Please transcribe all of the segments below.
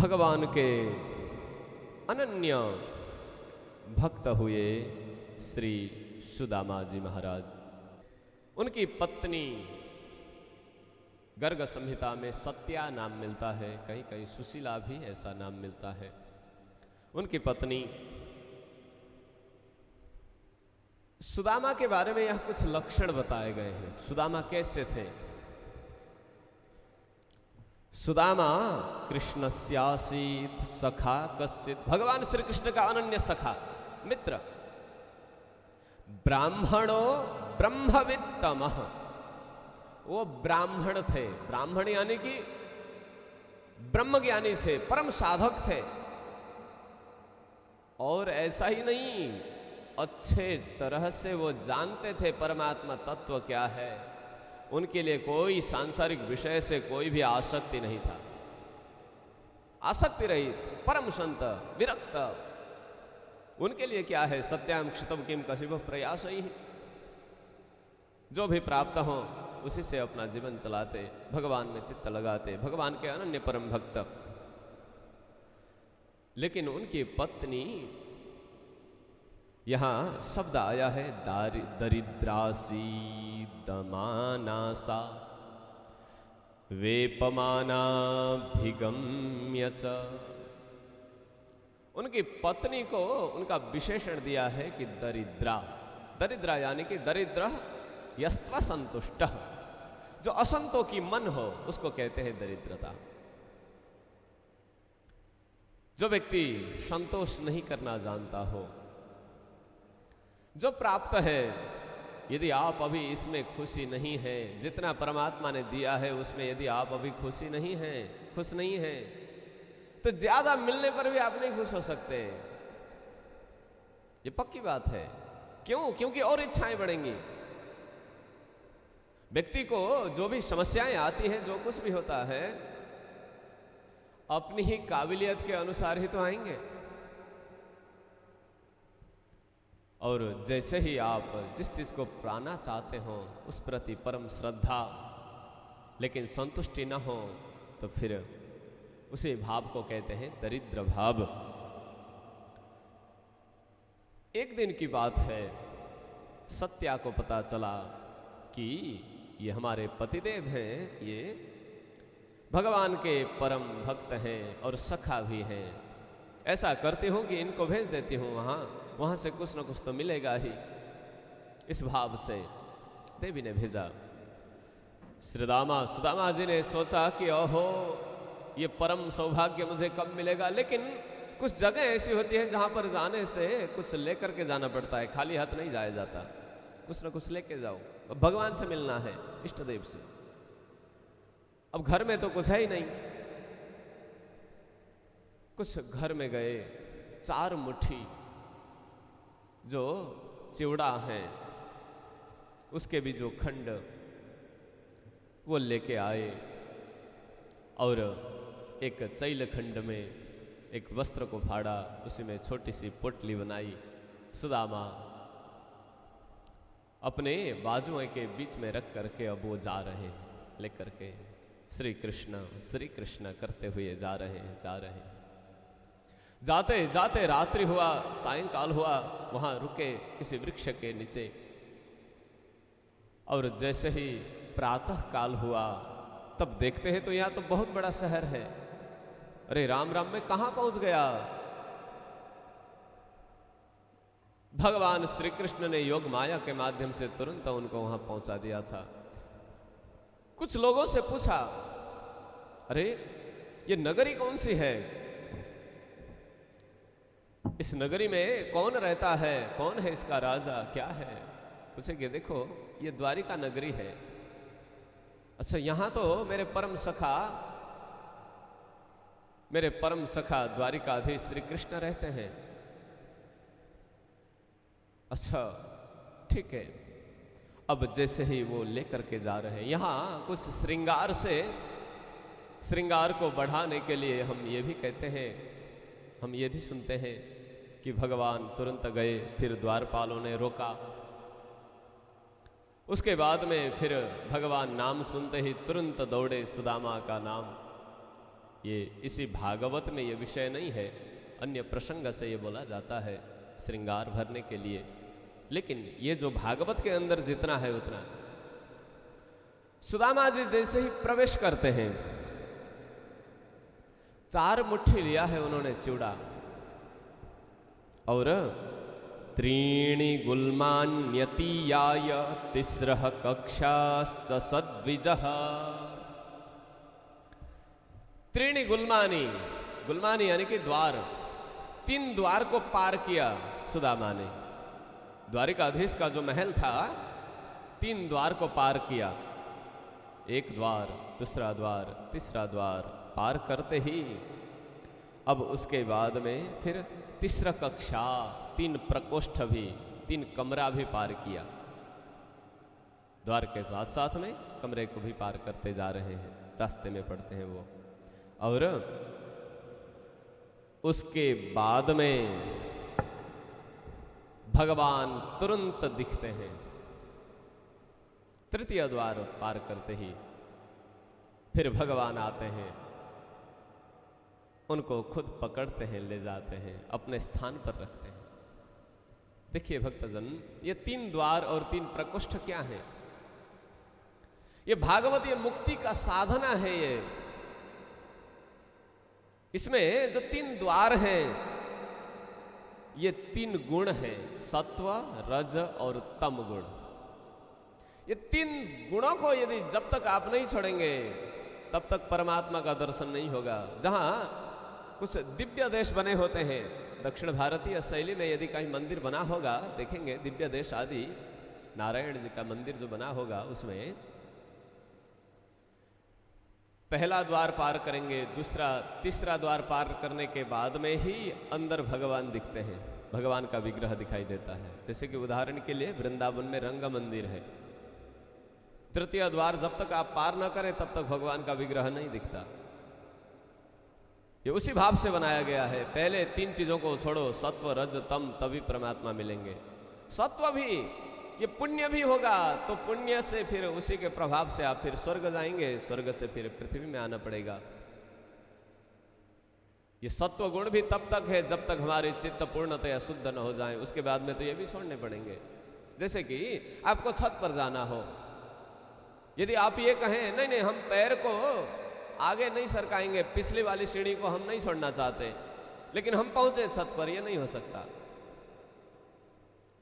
भगवान के अनन्य भक्त हुए श्री सुदामा जी महाराज। उनकी पत्नी गर्ग संहिता में सत्या नाम मिलता है, कहीं कहीं सुशीला भी ऐसा नाम मिलता है। उनकी पत्नी सुदामा के बारे में यह कुछ लक्षण बताए गए हैं। सुदामा कैसे थे? सुदामा कृष्णस्यासीत सखा कश्चित, भगवान श्री कृष्ण का अनन्य सखा मित्र। ब्राह्मणो ब्रह्मवित्तमः, वो ब्राह्मण थे। ब्राह्मण यानी कि ब्रह्मज्ञानी थे, परम साधक थे। और ऐसा ही नहीं, अच्छे तरह से वो जानते थे परमात्मा तत्व क्या है। उनके लिए कोई सांसारिक विषय से कोई भी आसक्ति नहीं था। आसक्ति रहित, परम संत, विरक्त। उनके लिए क्या है? सत्याम क्षितम किम कशिभ प्रयास ही, जो भी प्राप्त हो उसी से अपना जीवन चलाते, भगवान में चित्त लगाते, भगवान के अनन्य परम भक्त। लेकिन उनकी पत्नी, यहां शब्द आया है दरिद्रासी दमानासा वेपमानाभिगम्य च। उनकी पत्नी को उनका विशेषण दिया है कि दरिद्रा। दरिद्रा यानी कि दरिद्र यस्त्व संतुष्ट, जो असंतोषी मन हो उसको कहते हैं दरिद्रता। जो व्यक्ति संतोष नहीं करना जानता हो, जो प्राप्त है, यदि आप अभी इसमें खुशी नहीं है, जितना परमात्मा ने दिया है उसमें यदि आप अभी खुश नहीं है, तो ज्यादा मिलने पर भी आप नहीं खुश हो सकते। ये पक्की बात है। क्यों? क्योंकि और इच्छाएं बढ़ेंगी। व्यक्ति को जो भी समस्याएं आती हैं, जो कुछ भी होता है, अपनी ही काबिलियत के अनुसार ही तो आएंगे। और जैसे ही आप जिस चीज को पाना चाहते हो उस प्रति परम श्रद्धा लेकिन संतुष्टि न हो, तो फिर उसी भाव को कहते हैं दरिद्र भाव। एक दिन की बात है, सत्या को पता चला कि ये हमारे पतिदेव हैं, ये भगवान के परम भक्त हैं और सखा भी हैं। ऐसा करती हूं कि इनको भेज देती हूं वहां से कुछ न कुछ तो मिलेगा ही। इस भाव से देवी ने भेजा। सुदामा जी ने सोचा कि ओहो, ये परम सौभाग्य मुझे कब मिलेगा। लेकिन कुछ जगह ऐसी होती है जहां पर जाने से कुछ लेकर के जाना पड़ता है, खाली हाथ नहीं जाया जाता। कुछ न कुछ लेके जाओ, भगवान से मिलना है, इष्ट देव से। अब घर में तो कुछ है ही नहीं। कुछ घर में गए, 4 मुट्ठी जो चिवड़ा है उसके भी जो खंड वो लेके आए, और एक चैल खंड में एक वस्त्र को फाड़ा, उसी में छोटी सी पोटली बनाई। सुदामा अपने बाजुओं के बीच में रख करके अब वो जा रहे हैं, लेकर के श्री कृष्ण करते हुए जा रहे हैं। जाते जाते रात्रि हुआ, सायंकाल हुआ, वहां रुके किसी वृक्ष के नीचे। और जैसे ही प्रातः काल हुआ, तब देखते हैं तो यहां तो बहुत बड़ा शहर है। अरे राम राम, मैं कहां पहुंच गया? भगवान श्री कृष्ण ने योग माया के माध्यम से तुरंत उनको वहां पहुंचा दिया था। कुछ लोगों से पूछा, अरे ये नगरी कौन सी है? इस नगरी में कौन रहता है? कौन है इसका राजा? क्या है? पूछेंगे, देखो ये द्वारिका नगरी है। अच्छा, यहां तो मेरे परम सखा द्वारिकाधीश श्री कृष्ण रहते हैं। अच्छा ठीक है। अब जैसे ही वो लेकर के जा रहे हैं, यहां कुछ श्रृंगार को बढ़ाने के लिए हम ये भी कहते हैं, हम ये भी सुनते हैं कि भगवान तुरंत गए, फिर द्वारपालों ने रोका। उसके बाद में फिर भगवान नाम सुनते ही तुरंत दौड़े सुदामा का नाम। ये इसी भागवत में ये विषय नहीं है, अन्य प्रसंग से ये बोला जाता है श्रृंगार भरने के लिए, लेकिन ये जो भागवत के अंदर जितना है उतना। सुदामा जी जैसे ही प्रवेश करते हैं, 4 मुट्ठी लिया है उन्होंने चिवड़ा, और त्रीणि गुल्मान्यतीयाय तिस्रः कक्षाश्च सद्विजः। त्रीणि गुल्मानी, गुल्मानी यानी कि द्वार, 3 द्वार को पार किया सुदामा ने। द्वारिकाधीश का जो महल था, 3 द्वार को पार किया, एक द्वार, दूसरा द्वार, तीसरा द्वार पार करते ही अब उसके बाद में फिर तीसरा कक्षा, 3 प्रकोष्ठ भी, 3 कमरा भी पार किया। द्वार के साथ साथ में कमरे को भी पार करते जा रहे हैं, रास्ते में पड़ते हैं वो। और उसके बाद में भगवान तुरंत दिखते हैं। तृतीय द्वार पार करते ही फिर भगवान आते हैं, उनको खुद पकड़ते हैं, ले जाते हैं, अपने स्थान पर रखते हैं। देखिए भक्तजन, ये 3 द्वार और 3 प्रकोष्ठ क्या है? ये भागवत, ये मुक्ति का साधना है। इसमें जो 3 द्वार हैं, ये 3 गुण हैं, सत्व, रज और तम गुण। ये 3 गुणों को यदि जब तक आप नहीं छोड़ेंगे तब तक परमात्मा का दर्शन नहीं होगा। जहां कुछ दिव्य देश बने होते हैं, दक्षिण भारतीय शैली में यदि कहीं मंदिर बना होगा, देखेंगे दिव्य देश आदि, नारायण जी का मंदिर जो बना होगा, उसमें पहला द्वार पार करेंगे, दूसरा, तीसरा द्वार पार करने के बाद में ही अंदर भगवान दिखते हैं, भगवान का विग्रह दिखाई देता है। जैसे कि उदाहरण के लिए वृंदावन में रंग मंदिर है, तृतीय द्वार जब तक आप पार न करें तब तक भगवान का विग्रह नहीं दिखता। ये उसी भाव से बनाया गया है, पहले 3 चीजों को छोड़ो, सत्व, रज, तम, तभी परमात्मा मिलेंगे। सत्व भी, ये पुण्य भी होगा तो पुण्य से फिर उसी के प्रभाव से आप फिर स्वर्ग जाएंगे, स्वर्ग से फिर पृथ्वी में आना पड़ेगा। ये सत्व गुण भी तब तक है जब तक हमारे चित्त पूर्णतया शुद्ध न हो जाए, उसके बाद में तो ये भी छोड़ने पड़ेंगे। जैसे कि आपको छत पर जाना हो, यदि आप ये कहें नहीं नहीं हम पैर को आगे नहीं सरकाएंगे, पिछली वाली सीढ़ी को हम नहीं छोड़ना चाहते, लेकिन हम पहुंचे छत पर, ये नहीं हो सकता।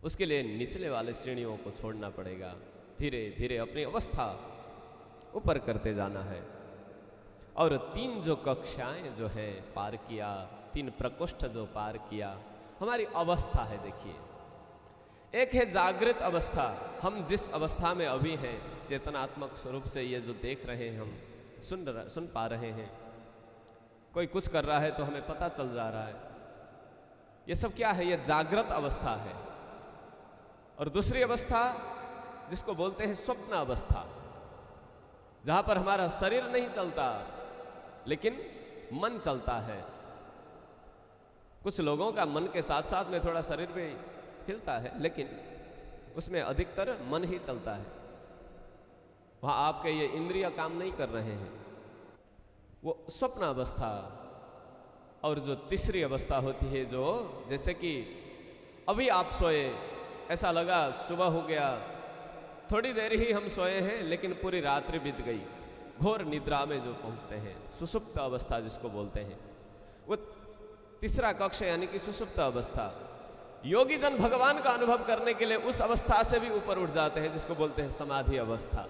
उसके लिए निचले वाले सीढ़ियों को छोड़ना पड़ेगा, धीरे धीरे अपनी अवस्था ऊपर करते जाना है। और 3 जो कक्षाएं जो है पार किया, 3 प्रकोष्ठ जो पार किया, हमारी अवस्था है। देखिए, एक है जागृत अवस्था, हम जिस अवस्था में अभी हैं, चेतनात्मक स्वरूप से ये जो देख रहे हैं, हम सुन पा रहे हैं, कोई कुछ कर रहा है तो हमें पता चल जा रहा है, ये सब क्या है? ये जागृत अवस्था है। और दूसरी अवस्था जिसको बोलते हैं स्वप्न अवस्था, जहां पर हमारा शरीर नहीं चलता लेकिन मन चलता है। कुछ लोगों का मन के साथ साथ में थोड़ा शरीर भी हिलता है, लेकिन उसमें अधिकतर मन ही चलता है। वहां आपके ये इंद्रिय काम नहीं कर रहे हैं, वो स्वप्न अवस्था। और जो तीसरी अवस्था होती है, जो जैसे कि अभी आप सोए, ऐसा लगा सुबह हो गया, थोड़ी देर ही हम सोए हैं लेकिन पूरी रात्रि बीत गई, घोर निद्रा में जो पहुंचते हैं, सुषुप्त अवस्था जिसको बोलते हैं, वो तीसरा कक्ष यानी कि सुषुप्त अवस्था। योगी जन भगवान का अनुभव करने के लिए उस अवस्था से भी ऊपर उठ जाते हैं, जिसको बोलते हैं समाधि अवस्था,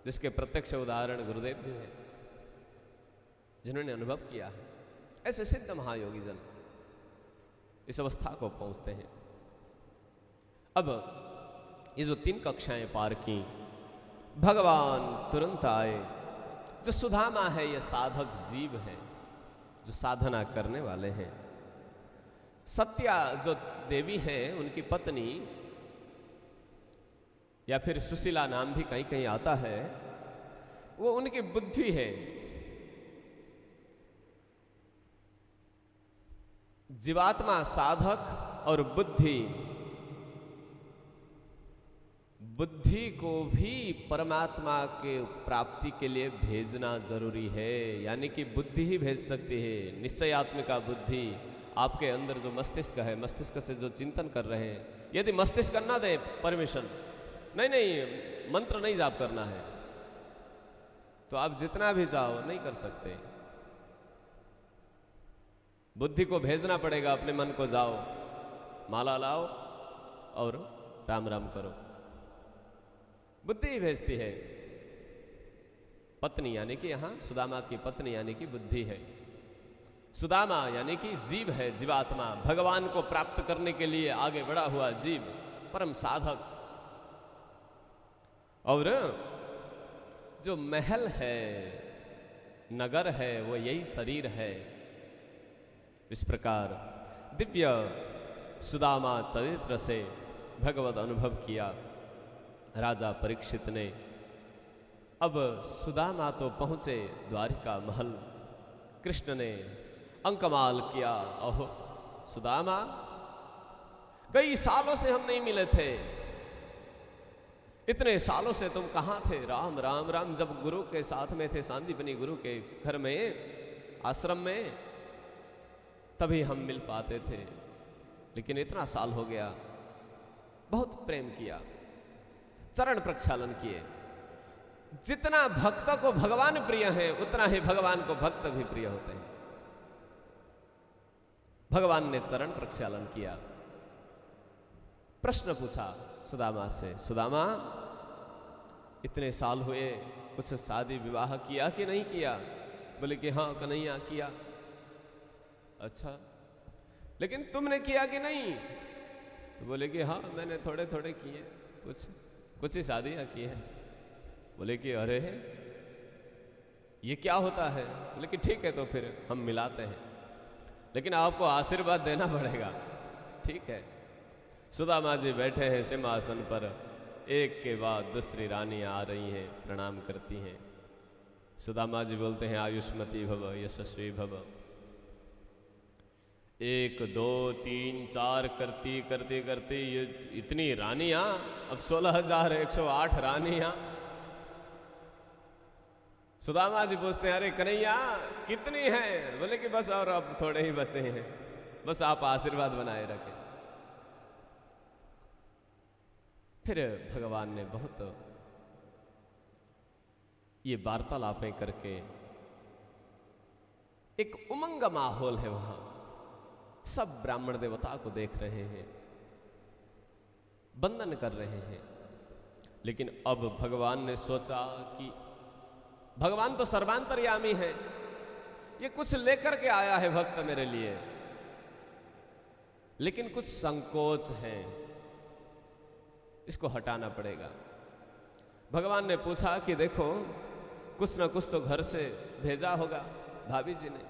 जिसके प्रत्यक्ष उदाहरण गुरुदेव भी हैं, जिन्होंने अनुभव किया है। ऐसे सिद्ध महायोगी जन इस अवस्था को पहुंचते हैं। अब ये जो 3 कक्षाएं पार की, भगवान तुरंत आए। जो सुदामा है, ये साधक जीव है, जो साधना करने वाले हैं। सत्या जो देवी हैं, उनकी पत्नी, या फिर सुशीला नाम भी कहीं कहीं आता है, वो उनकी बुद्धि है। जीवात्मा साधक और बुद्धि, बुद्धि को भी परमात्मा के प्राप्ति के लिए भेजना जरूरी है। यानी कि बुद्धि ही भेज सकती है। निश्चयात्मिका बुद्धि आपके अंदर जो मस्तिष्क है, मस्तिष्क से जो चिंतन कर रहे हैं, यदि मस्तिष्क ना दे परमिशन, नहीं मंत्र नहीं जाप करना है, तो आप जितना भी चाहो नहीं कर सकते। बुद्धि को भेजना पड़ेगा अपने मन को, जाओ माला लाओ और राम राम करो। बुद्धि ही भेजती है। पत्नी यानी कि यहां सुदामा की पत्नी यानी कि बुद्धि है। सुदामा यानी कि जीव है, जीवात्मा, भगवान को प्राप्त करने के लिए आगे बढ़ा हुआ जीव, परम साधक। और जो महल है, नगर है, वो यही शरीर है। इस प्रकार दिव्य सुदामा चरित्र से भगवत अनुभव किया राजा परीक्षित ने। अब सुदामा तो पहुंचे द्वारिका महल। कृष्ण ने अंकमाल किया, ओहो सुदामा, कई सालों से हम नहीं मिले थे, इतने सालों से तुम कहां थे? राम राम राम, जब गुरु के साथ में थे, सांदीपनी गुरु के घर में, आश्रम में, तभी हम मिल पाते थे, लेकिन इतना साल हो गया। बहुत प्रेम किया, चरण प्रक्षालन किए। जितना भक्त को भगवान प्रिय है, उतना ही भगवान को भक्त भी प्रिय होते हैं। भगवान ने चरण प्रक्षालन किया। प्रश्न पूछा सुदामा से, सुदामा इतने साल हुए, कुछ शादी विवाह किया कि नहीं किया? बोले कि हाँ कन्हैया किया। अच्छा, लेकिन तुमने किया कि नहीं? तो बोले कि हाँ मैंने थोड़े थोड़े किए, कुछ ही शादियां की हैं। बोले कि अरे ये क्या होता है? बोले कि ठीक है, तो फिर हम मिलाते हैं, लेकिन आपको आशीर्वाद देना पड़ेगा। ठीक है। सुदामा जी बैठे हैं सिंहासन पर, एक के बाद दूसरी रानियां आ रही हैं, प्रणाम करती हैं। सुदामा जी बोलते हैं आयुष्मती भव यशस्वी भव। 1 2 3 4 करती करती करती ये इतनी रानियां, अब 16,108 रानियां। सुदामा जी पूछते हैं, अरे कन्हैया कितनी हैं? बोले कि बस और अब थोड़े ही बचे हैं, बस आप आशीर्वाद बनाए रखें। फिर भगवान ने बहुत ये वार्तालापें करके, एक उमंग माहौल है वहां, सब ब्राह्मण देवता को देख रहे हैं, वंदन कर रहे हैं। लेकिन अब भगवान ने सोचा कि भगवान तो सर्वांतर्यामी है, ये कुछ लेकर के आया है भक्त मेरे लिए, लेकिन कुछ संकोच है, इसको हटाना पड़ेगा। भगवान ने पूछा कि देखो कुछ ना कुछ तो घर से भेजा होगा भाभी जी ने।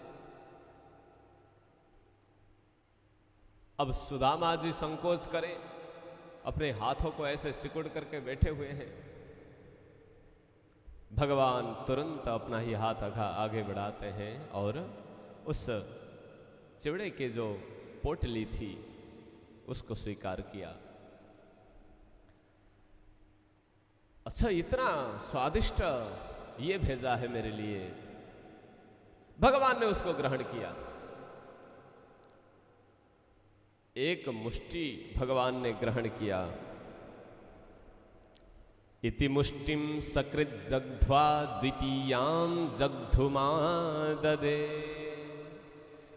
अब सुदामा जी संकोच करें, अपने हाथों को ऐसे सिकुड़ करके बैठे हुए हैं। भगवान तुरंत अपना ही हाथ आगे बढ़ाते हैं और उस चिवड़े के जो पोटली थी उसको स्वीकार किया। अच्छा, इतना स्वादिष्ट ये भेजा है मेरे लिए। भगवान ने उसको ग्रहण किया। एक मुष्टि भगवान ने ग्रहण किया। इति मुष्टिम सकृत जग्ध्वा द्वितीयां जग्धुमा ददे।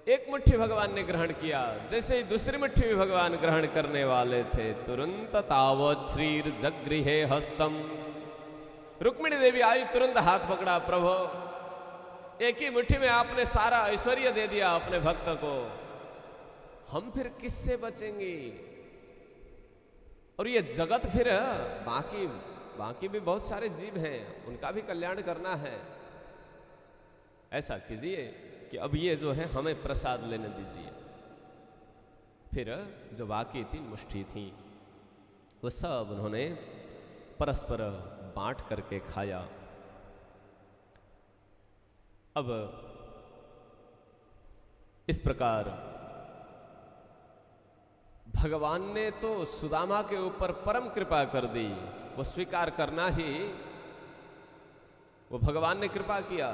एक मुट्ठी भगवान ने ग्रहण किया, जैसे ही दूसरी मुट्ठी भी भगवान ग्रहण करने वाले थे, तुरंत तावत श्रीर जगृहे हस्तम। रुक्मिणी देवी आई, तुरंत हाथ पकड़ा, प्रभु एक ही मुट्ठी में आपने सारा ऐश्वर्य दे दिया अपने भक्त को, हम फिर किससे बचेंगे? और ये जगत फिर बाकी भी बहुत सारे जीव हैं, उनका भी कल्याण करना है। ऐसा कीजिए कि अब ये जो है हमें प्रसाद लेने दीजिए। फिर जो बाकी 3 मुट्ठी थी वो सब उन्होंने परस्पर बांट करके खाया। अब इस प्रकार भगवान ने तो सुदामा के ऊपर परम कृपा कर दी, वो स्वीकार करना ही वो भगवान ने कृपा किया।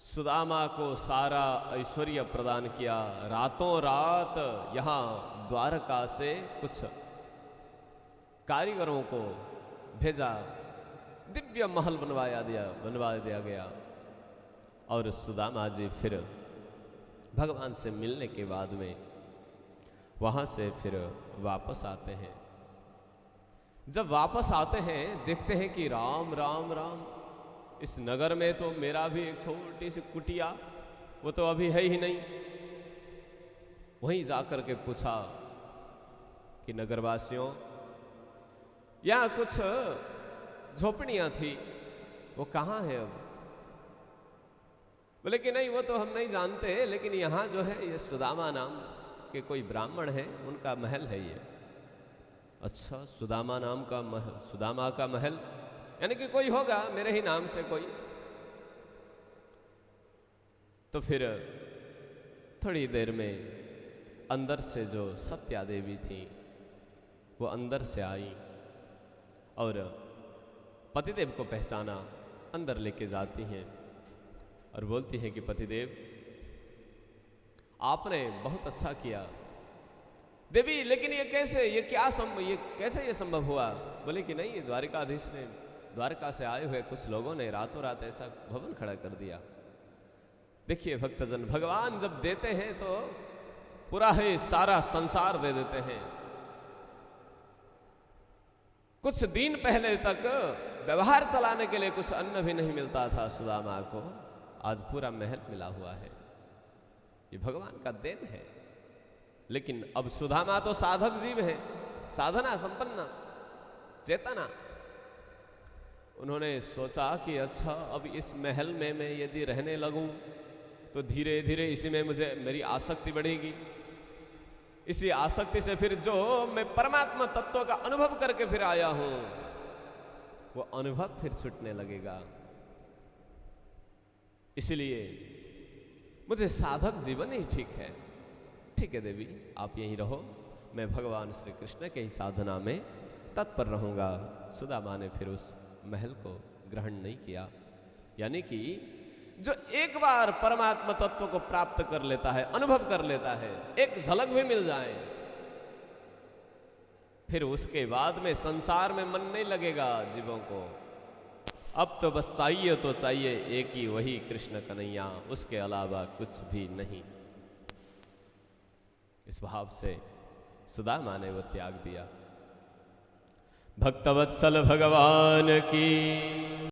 सुदामा को सारा ऐश्वर्य प्रदान किया। रातों रात यहां द्वारका से कुछ कारीगरों को भेजा, दिव्य महल बनवा दिया गया। और सुदामा जी फिर भगवान से मिलने के बाद में वहां से फिर वापस आते हैं। जब वापस आते हैं देखते हैं कि राम राम राम, इस नगर में तो मेरा भी एक छोटी सी कुटिया वो तो अभी है ही नहीं। वहीं जाकर के पूछा कि नगरवासियों, यहां कुछ झोपड़ियां थी, वो कहां है अब? बोले कि नहीं वो तो हम नहीं जानते, लेकिन यहां जो है ये सुदामा नाम के कोई ब्राह्मण है, उनका महल है ये। अच्छा, सुदामा नाम का महल, सुदामा का महल, यानी कि कोई होगा मेरे ही नाम से कोई। तो फिर थोड़ी देर में अंदर से जो सत्या देवी थी वो अंदर से आई और पतिदेव को पहचाना, अंदर लेके जाती हैं और बोलती हैं कि पतिदेव आपने बहुत अच्छा किया। देवी लेकिन ये कैसे, ये कैसे ये संभव हुआ? बोले कि नहीं, ये द्वारिकाधीश ने, द्वारका से आए हुए कुछ लोगों ने रातों रात ऐसा भवन खड़ा कर दिया। देखिए भक्तजन, भगवान जब देते हैं तो पूरा है सारा संसार दे देते हैं। कुछ दिन पहले तक व्यवहार चलाने के लिए कुछ अन्न भी नहीं मिलता था सुदामा को, आज पूरा महल मिला हुआ है। ये भगवान का देन है। लेकिन अब सुदामा तो साधक जीव है, साधना संपन्न चेतना। उन्होंने सोचा कि अच्छा, अब इस महल में मैं यदि रहने लगूं तो धीरे धीरे इसी में मुझे मेरी आसक्ति बढ़ेगी। इसी आसक्ति से फिर जो मैं परमात्मा तत्व का अनुभव करके फिर आया हूं वो अनुभव फिर छूटने लगेगा। इसलिए मुझे साधक जीवन ही ठीक है। ठीक है देवी, आप यहीं रहो, मैं भगवान श्री कृष्ण के ही साधना में तत्पर रहूंगा। सुदामा ने फिर उस महल को ग्रहण नहीं किया। यानी कि जो एक बार परमात्मा तत्व को प्राप्त कर लेता है, अनुभव कर लेता है, एक झलक भी मिल जाए, फिर उसके बाद में संसार में मन नहीं लगेगा जीवों को। अब तो बस चाहिए तो चाहिए एक ही, वही कृष्ण कन्हैया, उसके अलावा कुछ भी नहीं। इस भाव से सुदामा ने वो त्याग दिया। भक्तवत्सल भगवान की